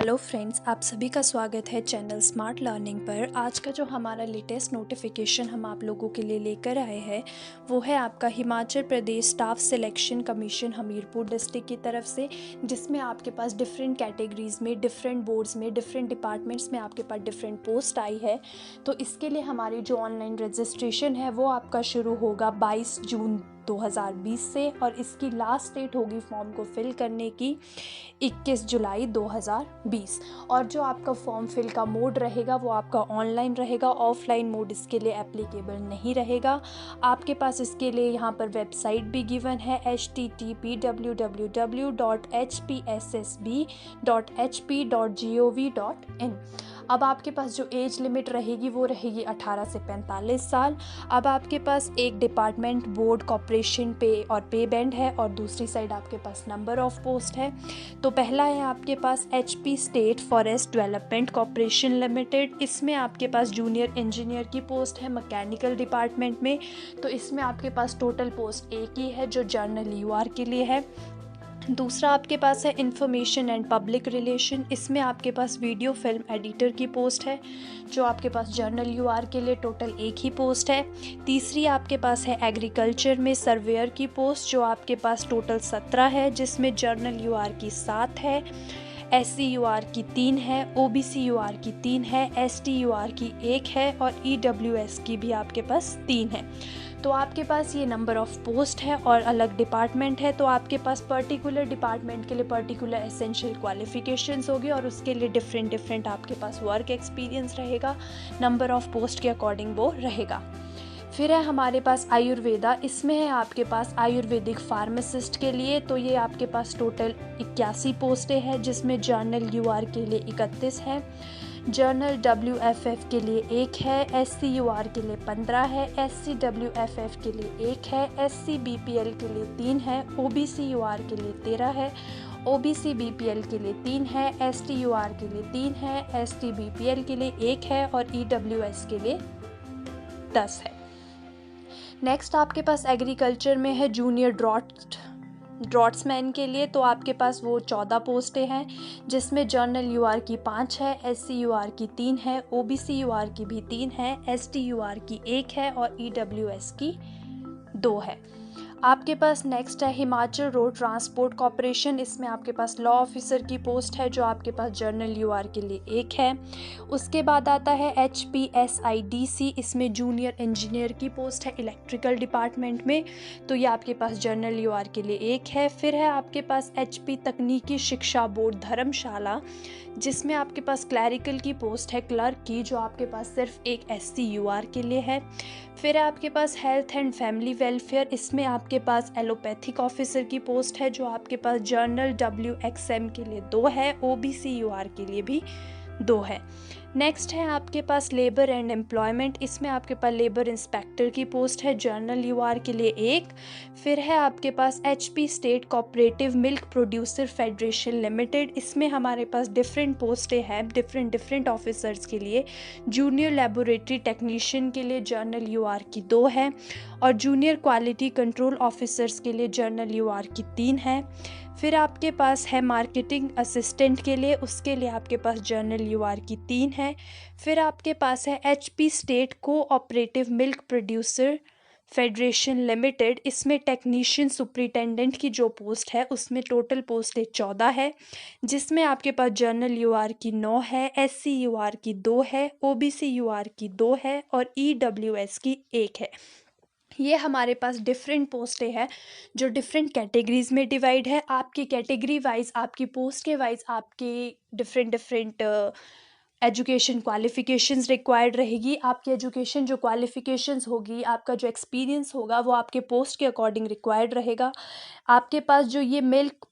Hello friends, आप सभी का स्वागत है चैनल स्मार्ट लर्निंग पर। आज का जो हमारा लेटेस्ट नोटिफिकेशन हम आप लोगों के लिए लेकर आए हैं वो है आपका Himachal Pradesh staff selection commission Hamirpur district की तरफ से, जिसमें आपके पास डिफरेंट कैटेगरीज में, डिफरेंट बोर्ड्स में, डिफरेंट डिपार्टमेंट्स में आपके पास डिफरेंट पोस्ट आई है। तो इसके लिए हमारी जो ऑनलाइन रजिस्ट्रेशन है वो आपका शुरू होगा 22 जून 2020 से, और इसकी लास्ट डेट होगी फॉर्म को फिल करने की 21 जुलाई 2020। और जो आपका फॉर्म फिल का मोड रहेगा वो आपका ऑनलाइन रहेगा, ऑफलाइन मोड इसके लिए एप्लीकेबल नहीं रहेगा। आपके पास इसके लिए यहाँ पर वेबसाइट भी गिवन है http://www.hpssb.hp.gov.in। अब आपके पास जो एज लिमिट रहेगी वो रहेगी 18 से 45 साल। अब आपके पास एक डिपार्टमेंट, बोर्ड, कॉर्पोरेशन पे और पे बैंड है, और दूसरी साइड आपके पास नंबर ऑफ पोस्ट है। तो पहला है आपके पास HP state forest development corporation limited. इसमें आपके पास जूनियर इंजीनियर की पोस्ट है मैकेनिकल डिपार्टमेंट में। तो इसमें आपके पास टोटल पोस्ट एक ही है जो जर्नल UR के लिए है। दूसरा आपके पास है इंफॉर्मेशन एंड पब्लिक रिलेशन। इसमें आपके पास वीडियो फिल्म एडिटर की पोस्ट है जो आपके पास जर्नल UR के लिए टोटल एक ही पोस्ट है। तीसरी आपके पास है एग्रीकल्चर में सर्वेयर की पोस्ट जो आपके पास टोटल 17 है, जिसमें जर्नल UR की 7 है, SC UR की 3 है, OBC UR की 3 है, ST UR की 1 है, और EWS की भी आपके पास 3 है। तो आपके पास ये नंबर ऑफ पोस्ट है और अलग डिपार्टमेंट है। तो आपके पास पर्टिकुलर डिपार्टमेंट के लिए पर्टिकुलर एसेंशियल क्वालिफिकेशंस होगी, और उसके लिए डिफरेंट आपके पास वर्क एक्सपीरियंस रहेगा, नंबर ऑफ पोस्ट के अकॉर्डिंग वो रहेगा। फिर है हमारे पास आयुर्वेदा। इसमें है आपके पास आयुर्वेदिक फार्मासिस्ट के लिए। तो ये आपके पास टोटल 81 पोस्टें हैं, जिसमें जर्नल UR के लिए 31 है, जर्नल WFF के लिए 1 है, SC UR के लिए 15 है, SC WFF के लिए 1 है, SC BPL के लिए 3 है, OBC UR के लिए 13 है, OBC BPL के लिए 3 है, ST UR के लिए 3 है, ST BPL के लिए 1 है, और EWS के लिए 10 है। नेक्स्ट आपके पास एग्रीकल्चर में है जूनियर ड्रॉट्समैन के लिए। तो आपके पास वो 14 पोस्टें हैं, जिसमें जर्नल UR की 5 है, SC UR की 3 है, OBC UR की भी 3 है, ST UR की 1 है, और EWS की 2 है। आपके पास नेक्स्ट है हिमाचल रोड ट्रांसपोर्ट कॉर्पोरेशन। इसमें आपके पास लॉ ऑफिसर की पोस्ट है जो आपके पास जर्नल UR के लिए 1 है। उसके बाद आता है HPSIDC। इसमें जूनियर इंजीनियर की पोस्ट है इलेक्ट्रिकल डिपार्टमेंट में। तो ये आपके पास जर्नल UR के लिए 1 है। फिर है आपके पास HP तकनीकी शिक्षा बोर्ड धर्मशाला, जिसमें आपके पास क्लैरिकल की पोस्ट है क्लर्क की, जो आपके पास सिर्फ एक SC UR के लिए है। फिर है आपके पास हेल्थ एंड फैमिली वेलफेयर। इसमें आपके पास एलोपैथिक ऑफिसर की पोस्ट है जो आपके पास जर्नल WXM के लिए 2 है, OBC UR के लिए भी 2 है। नेक्स्ट है आपके पास लेबर एंड एम्प्लॉयमेंट। इसमें आपके पास लेबर इंस्पेक्टर की पोस्ट है जर्नल UR के लिए 1। फिर है आपके पास HP state cooperative milk producer federation limited. इसमें हमारे पास डिफरेंट पोस्टें हैं डिफरेंट ऑफिसर्स के लिए। जूनियर लेबोरेटरी टेक्नीशियन के लिए जर्नल UR की 2 है, और जूनियर क्वालिटी कंट्रोल ऑफिसर्स के लिए जर्नल UR की 3 है। फिर आपके पास है मार्केटिंग असिस्टेंट के लिए, उसके लिए आपके पास जर्नल UR की 3 है। फिर आपके पास है HP state cooperative milk producer federation limited. इसमें टेक्नीशियन सुपरिटेंडेंट की जो पोस्ट है उसमें टोटल पोस्ट 14 है, जिसमें आपके पास जर्नल UR की 9 है, SC UR की 2 है, OBC UR की 2 है, और EWS की 1 है। ये हमारे पास डिफरेंट पोस्टें हैं जो डिफरेंट कैटेगरीज में डिवाइड है। आपकी कैटेगरी वाइज, आपकी पोस्ट के वाइज आपकी डिफरेंट एजुकेशन क्वालिफिकेशंस रिक्वायर्ड रहेगी। आपकी एजुकेशन जो क्वालिफिकेशंस होगी, आपका जो एक्सपीरियंस होगा वो आपके पोस्ट के अकॉर्डिंग रिक्वायर्ड रहेगा। आपके पास जो ये मिल्क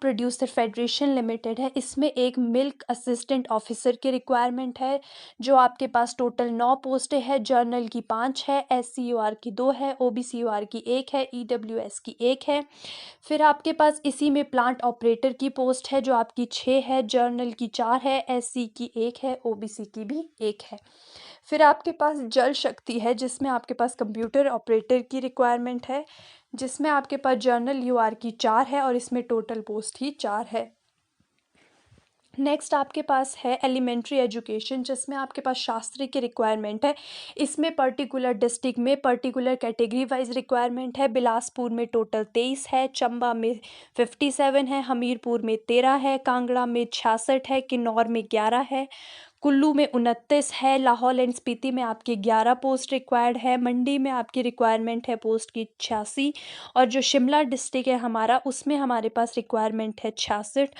प्रोड्यूसर फेडरेशन लिमिटेड है, इसमें एक मिल्क असिस्टेंट ऑफिसर की रिक्वायरमेंट है, जो आपके पास टोटल 9 पोस्टें हैं। जर्नल की 5 है, SC UR की 2 है, OBC UR की 1 है, EWS की 1 है। फिर आपके पास इसी में प्लांट ऑपरेटर की पोस्ट है जो आपकी 6 है, जर्नल की 4 है, SC की 1 है, OBC की भी 1 है। फिर आपके पास जल शक्ति है, जिसमें आपके पास कंप्यूटर ऑपरेटर की रिक्वायरमेंट है, जिसमें आपके पास जर्नल UR की 4 है, और इसमें टोटल पोस्ट ही 4 है। नेक्स्ट आपके पास है एलिमेंट्री एजुकेशन, जिसमें आपके पास शास्त्री की रिक्वायरमेंट है। इसमें पर्टिकुलर डिस्ट्रिक्ट में पर्टिकुलर कैटेगरी वाइज रिक्वायरमेंट है। बिलासपुर में टोटल 23 है, चंबा में 57 है, हमीरपुर में 13 है, कांगड़ा में 66 है, किन्नौर में 11 है, कुल्लू में 29 है, लाहौल एंड स्पीति में आपकी 11 पोस्ट रिक्वायर्ड है, मंडी में आपकी रिक्वायरमेंट है पोस्ट की 86, और जो शिमला डिस्ट्रिक्ट है हमारा, उसमें हमारे पास रिक्वायरमेंट है 66,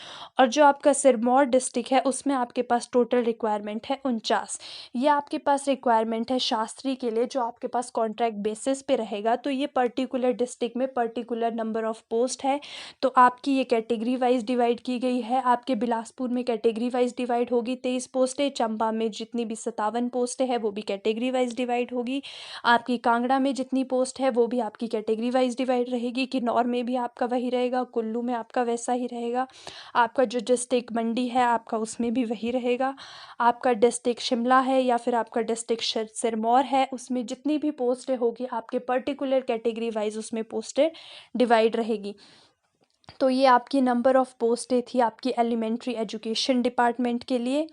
और जो आपका सिरमौर डिस्ट्रिक्ट है उसमें आपके पास टोटल रिक्वायरमेंट है 49। ये आपके पास रिक्वायरमेंट है शास्त्री के लिए, जो आपके पास कॉन्ट्रैक्ट बेसिस पे रहेगा। तो ये पर्टिकुलर डिस्ट्रिक्ट में पर्टिकुलर नंबर ऑफ पोस्ट है। तो आपकी ये कैटेगरी वाइज डिवाइड की गई है। आपके बिलासपुर में कैटेगरी वाइज डिवाइड होगी 23 पोस्टें, चंबा में जितनी भी 57 पोस्टें हैं वो भी कैटेगरी वाइज डिवाइड होगी। आपकी कांगड़ा में जितनी पोस्ट है वो भी आपकी कैटेगरी वाइज डिवाइड रहेगी। किन्नौर में भी आपका वही रहेगा, कुल्लू में आपका वैसा ही रहेगा। आपका जो डिस्ट्रिक्ट मंडी है आपका, उसमें भी वही रहेगा। आपका डिस्ट्रिक्ट शिमला है या फिर आपका डिस्ट्रिक्ट सिरमौर है, उसमें जितनी भी पोस्टें होगी आपके पर्टिकुलर कैटेगरी वाइज उसमें पोस्टें डिवाइड रहेगी। तो ये आपकी नंबर ऑफ़ पोस्टें थी आपकी एलिमेंट्री एजुकेशन डिपार्टमेंट के लिए।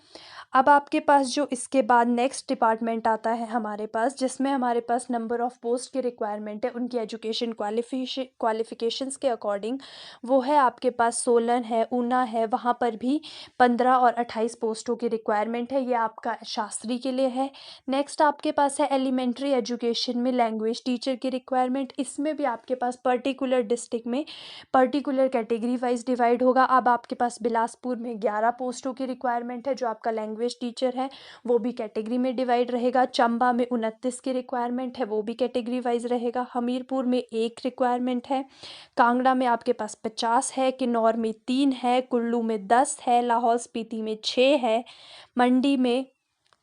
अब आपके पास जो इसके बाद नेक्स्ट डिपार्टमेंट आता है हमारे पास, जिसमें हमारे पास नंबर ऑफ़ पोस्ट की रिक्वायरमेंट है उनकी एजुकेशन क्वालिफ़िकेशंस के अकॉर्डिंग। वो है आपके पास सोलन है, ऊना है, वहाँ पर भी 15 और 28 पोस्टों की रिक्वायरमेंट है। ये आपका शास्त्री के लिए है। नेक्स्ट आपके पास है एलिमेंट्री एजुकेशन में लैंग्वेज टीचर की रिक्वायरमेंट। इसमें भी आपके पास पर्टिकुलर डिस्ट्रिक्ट में पर्टिकुलर कैटेगरी वाइज डिवाइड होगा। अब आपके पास बिलासपुर में 11 पोस्टों की रिक्वायरमेंट है, जो आपका लैंग्वेज टीचर है वो भी कैटेगरी में डिवाइड रहेगा। चंबा में 29 की रिक्वायरमेंट है, वो भी कैटेगरी वाइज रहेगा। हमीरपुर में 1 रिक्वायरमेंट है, कांगड़ा में आपके पास 50 है, किन्नौर में 3 है, कुल्लू में 10 है, लाहौल स्पीति में 6 है, मंडी में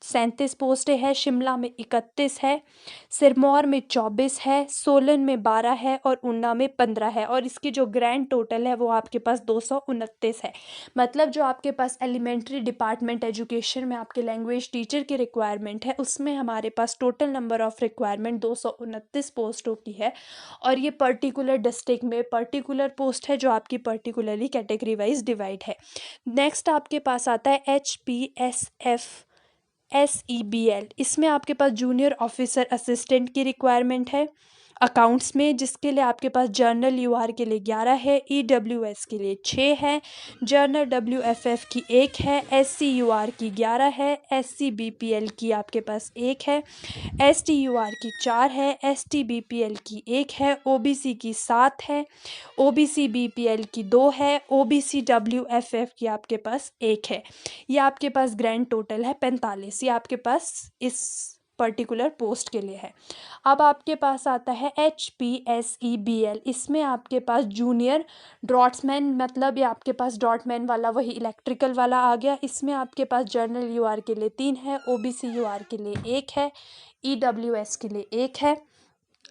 37 पोस्टें हैं, शिमला में 31 है, सिरमौर में 24 है, सोलन में 12 है और ऊना में 15 है। और इसकी जो ग्रैंड टोटल है वो आपके पास 229 है। मतलब जो आपके पास एलिमेंट्री डिपार्टमेंट एजुकेशन में आपके लैंग्वेज टीचर की रिक्वायरमेंट है, उसमें हमारे पास टोटल नंबर ऑफ़ रिक्वायरमेंट 229 पोस्टों की है। और ये पर्टिकुलर डिस्ट्रिक्ट में पर्टिकुलर पोस्ट है, जो आपकी पर्टिकुलरली कैटेगरी वाइज डिवाइड है। नेक्स्ट आपके पास आता है HPSFSEBL। इसमें आपके पास जूनियर ऑफिसर असिस्टेंट की रिक्वायरमेंट है अकाउंट्स में, जिसके लिए आपके पास जर्नल यूआर के लिए 11 है, EWS के लिए 6 है, जर्नल WFF की 1 है, SCUR की 11 है, SCBPL की आपके पास 1 है, STUR की 4 है, STBPL की 1 है, OBC की 7 है, OBC BPL की 2 है, OBC WFF की आपके पास 1 है। ये आपके पास ग्रैंड टोटल है 45। ये आपके पास इस पर्टिकुलर पोस्ट के लिए है। अब आपके पास आता है HPSEBL। इसमें आपके पास जूनियर ड्रॉट्समैन, मतलब ये आपके पास ड्रॉटमैन वाला वही इलेक्ट्रिकल वाला आ गया। इसमें आपके पास जर्नल यूआर के लिए 3 है, OBC यूआर के लिए 1 है, EWS के लिए 1 है।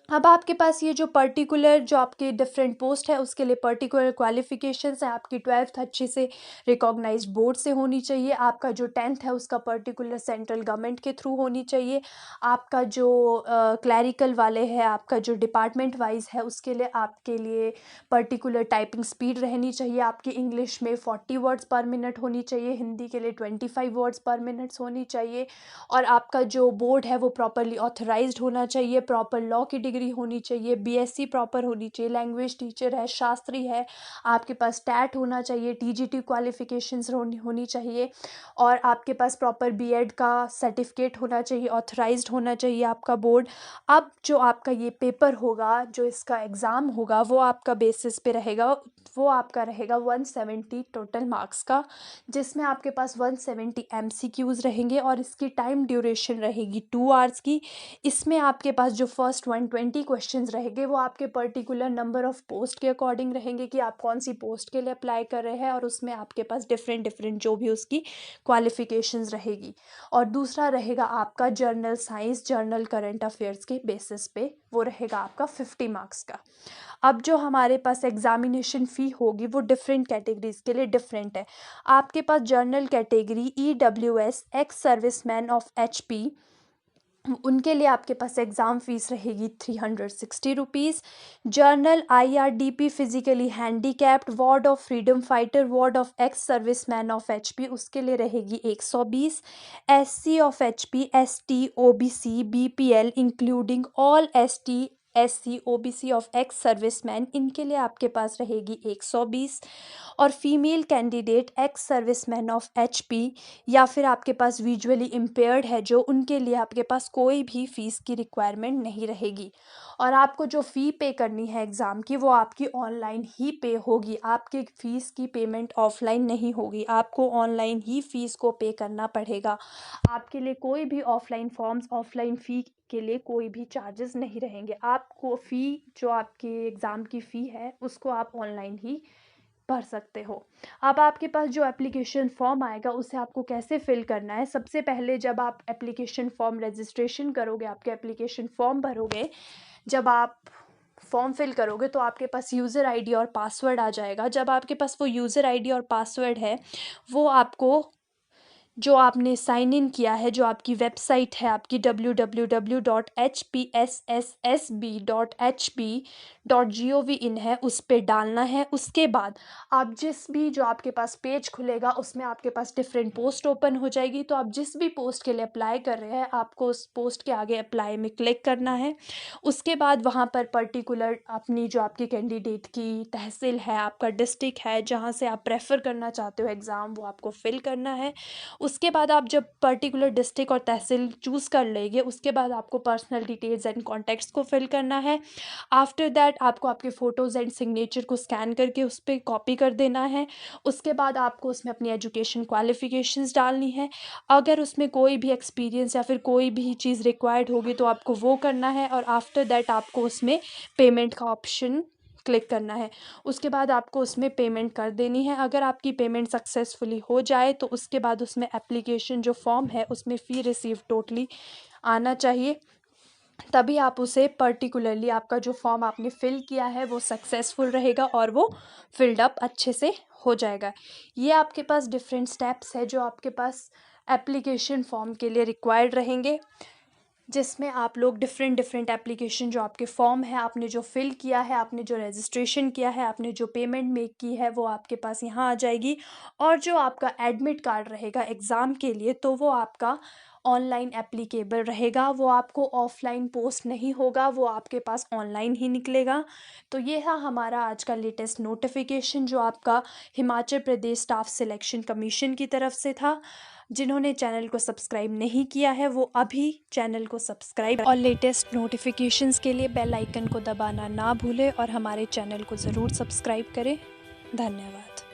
अब आपके पास ये जो पर्टिकुलर जो आपके डिफरेंट पोस्ट है उसके लिए पर्टिकुलर क्वालिफिकेशंस है। आपकी 12th अच्छे से रिकॉग्नाइज्ड बोर्ड से होनी चाहिए। आपका जो 10th है उसका पर्टिकुलर सेंट्रल गवर्नमेंट के थ्रू होनी चाहिए। आपका जो क्लैरिकल वाले है, आपका जो डिपार्टमेंट वाइज है, उसके लिए आपके लिए पर्टिकुलर टाइपिंग स्पीड रहनी चाहिए। आपकी इंग्लिश में 40 वर्ड्स पर मिनट होनी चाहिए, हिंदी के लिए 25 वर्ड्स पर मिनट्स होनी चाहिए। और आपका जो बोर्ड है वो प्रॉपरली ऑथराइज्ड होना चाहिए, प्रॉपर लॉ की डिग्री होनी चाहिए, BSc प्रॉपर होनी चाहिए, लैंग्वेज टीचर है, शास्त्री है, आपके पास टैट होना चाहिए, TGT क्वालिफिकेशंस होनी चाहिए, और आपके पास प्रॉपर BEd का सर्टिफिकेट होना चाहिए, ऑथराइज्ड होना चाहिए आपका बोर्ड। अब जो आपका ये पेपर होगा, जो इसका एग्ज़ाम होगा, वो आपका बेसिस पे रहेगा, वो आपका रहेगा 170 टोटल मार्क्स का, जिसमें आपके पास 170 MCQs रहेंगे और इसकी टाइम ड्यूरेशन रहेगी 2 आवर्स की। इसमें आपके पास जो फर्स्ट 120 क्वेश्चंस रहेंगे वो आपके पर्टिकुलर नंबर ऑफ़ पोस्ट के अकॉर्डिंग रहेंगे कि आप कौन सी पोस्ट के लिए अप्लाई कर रहे हैं, और उसमें आपके पास डिफरेंट जो भी उसकी क्वालिफिकेशंस रहेगी। और दूसरा रहेगा आपका journal science, journal current affairs के बेसिस पे, वो रहेगा आपका 50 मार्क्स का। अब जो हमारे पास एग्जामिनेशन फ़ी होगी वो डिफरेंट कैटेगरीज़ के लिए डिफरेंट है। आपके पास general category EWS ex serviceman of HP उनके लिए आपके पास एग्ज़ाम फ़ीस रहेगी 360 rupees. Journal IRDP physically handicapped ward of freedom fighter ward of ex serviceman of HP उसके लिए रहेगी 120। SC of HP ST OBC BPL including all ST SC OBC of ex serviceman इनके लिए आपके पास रहेगी 120। और female candidate ex serviceman of HP या फिर आपके पास विजुअली इम्पेयर्ड है जो उनके लिए आपके पास कोई भी फ़ीस की रिक्वायरमेंट नहीं रहेगी। और आपको जो फ़ी पे करनी है एग्ज़ाम की वो आपकी ऑनलाइन ही पे होगी, आपकी फ़ीस की पेमेंट ऑफलाइन नहीं होगी, आपको ऑनलाइन ही फ़ीस को पे करना पड़ेगा। आपके लिए कोई भी ऑफलाइन फॉर्म्स ऑफलाइन फ़ी के लिए कोई भी चार्जेस नहीं रहेंगे। आपको फ़ी जो आपके एग्ज़ाम की फ़ी है उसको आप ऑनलाइन ही भर सकते हो। अब आपके पास जो एप्लीकेशन फॉर्म आएगा उसे आपको कैसे फिल करना है, सबसे पहले जब आप एप्लीकेशन फॉर्म रजिस्ट्रेशन करोगे, आपके एप्लीकेशन फॉर्म भरोगे, जब आप फॉर्म फिल करोगे तो आपके पास यूज़र आईडी और पासवर्ड आ जाएगा। जब आपके पास वो यूज़र आईडी और पासवर्ड है वो आपको जो आपने साइन इन किया है, जो आपकी वेबसाइट है आपकी www.hpssb.hp.gov.in है उस पे डालना है। उसके बाद आप जिस भी जो आपके पास पेज खुलेगा उसमें आपके पास डिफरेंट पोस्ट ओपन हो जाएगी, तो आप जिस भी पोस्ट के लिए अप्लाई कर रहे हैं आपको उस पोस्ट के आगे अप्लाई में क्लिक करना है। उसके बाद वहाँ पर पर्टिकुलर अपनी जो आपकी कैंडिडेट की तहसील है, आपका डिस्ट्रिक्ट है जहाँ से आप प्रेफर करना चाहते हो एग्ज़ाम, वो आपको फिल करना है। उसके बाद आप जब पर्टिकुलर डिस्ट्रिक्ट और तहसील चूज़ कर लेंगे उसके बाद आपको पर्सनल डिटेल्स एंड कॉन्टैक्ट्स को फिल करना है। आफ्टर दैट आपको आपके फ़ोटोज़ एंड सिग्नेचर को स्कैन करके उस पर कॉपी कर देना है। उसके बाद आपको उसमें अपनी एजुकेशन क्वालिफ़िकेशंस डालनी है। अगर उसमें कोई भी एक्सपीरियंस या फिर कोई भी चीज़ रिक्वायर्ड होगी तो आपको वो करना है। और आफ्टर दैट आपको उसमें पेमेंट का ऑप्शन क्लिक करना है। उसके बाद आपको उसमें पेमेंट कर देनी है। अगर आपकी पेमेंट सक्सेसफुली हो जाए तो उसके बाद उसमें एप्लीकेशन जो फॉर्म है उसमें फ़ी रिसीव टोटली आना चाहिए, तभी आप उसे पर्टिकुलरली आपका जो फॉर्म आपने फिल किया है वो सक्सेसफुल रहेगा और वो फिल्ड अप अच्छे से हो जाएगा। ये आपके पास डिफरेंट स्टेप्स है जो आपके पास एप्लीकेशन फॉर्म के लिए रिक्वायर्ड रहेंगे, जिसमें आप लोग डिफरेंट एप्लीकेशन जो आपके फॉर्म है, आपने जो फिल किया है, आपने जो रजिस्ट्रेशन किया है, आपने जो पेमेंट मेक की है वो आपके पास यहाँ आ जाएगी। और जो आपका एडमिट कार्ड रहेगा एग्ज़ाम के लिए तो वो आपका ऑनलाइन एप्लीकेबल रहेगा, वो आपको ऑफलाइन पोस्ट नहीं होगा, वो आपके पास ऑनलाइन ही निकलेगा। तो ये था हमारा आज का लेटेस्ट नोटिफिकेशन जो आपका Himachal Pradesh staff selection commission की तरफ से था। जिन्होंने चैनल को सब्सक्राइब नहीं किया है वो अभी चैनल को सब्सक्राइब और लेटेस्ट नोटिफिकेशंस के लिए बेल आइकन को दबाना ना भूलें और हमारे चैनल को ज़रूर सब्सक्राइब करें। धन्यवाद।